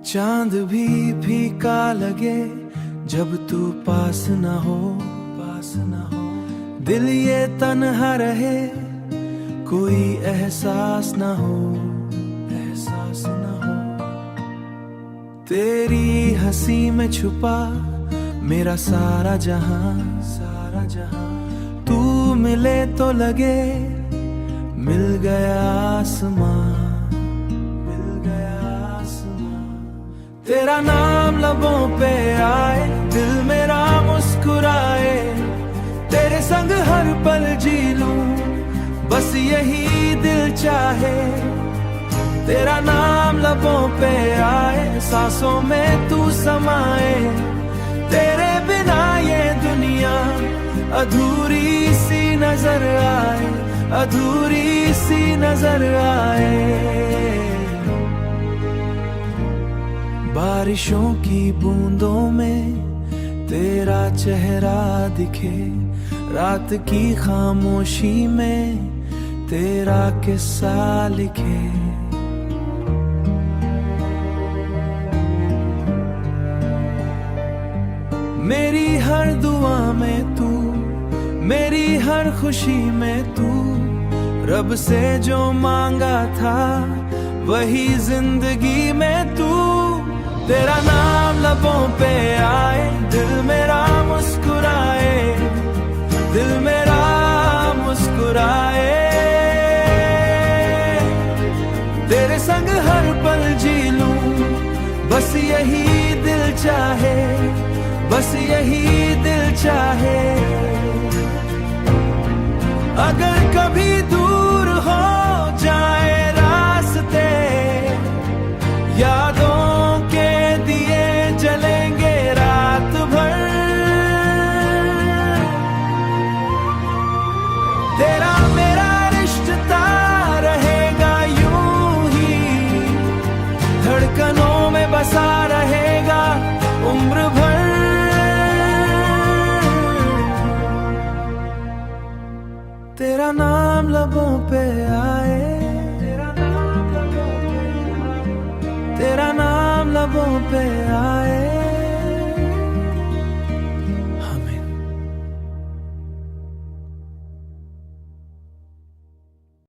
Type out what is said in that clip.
चांद भी फीका लगे जब तू पास ना हो, पास ना हो। दिल ये तन्हा रहे, कोई एहसास ना हो, एहसास ना हो। तेरी हंसी में छुपा मेरा सारा जहां, सारा जहां। तू मिले तो लगे मिल गया आसमां, मिल गया आसमां। तेरा नाम लबों पे आए, दिल मेरा मुस्कुराए। तेरे संग हर पल जी लूं, बस यही दिल चाहे। तेरा नाम लबों पे आए, सांसों में तू समाए। तेरे बिना ये दुनिया अधूरी सी नजर आए, अधूरी सी नजर आए। बारिशों की बूंदों में तेरा चेहरा दिखे, रात की खामोशी में तेरा किस्सा लिखे। मेरी हर दुआ में तू, मेरी हर खुशी में तू। रब से जो मांगा था वही जिंदगी में तू। तेरा नाम लबों पे आए, दिल मेरा मुस्कुराए, दिल मेरा मुस्कुराए। तेरे संग हर पल जी लूं, बस यही दिल चाहे, बस यही दिल चाहे। अगर कभी दूर हो जाए रास्ते, यादों के दिए जलेंगे रात भर। तेरा मेरा रिश्ता रहेगा यूं ही, धड़कनों में बसा रहेगा उम्र भर। तेरा नाम लबों पे आए, तेरा नाम लबों पे आए, तेरा नाम लबों पे आए।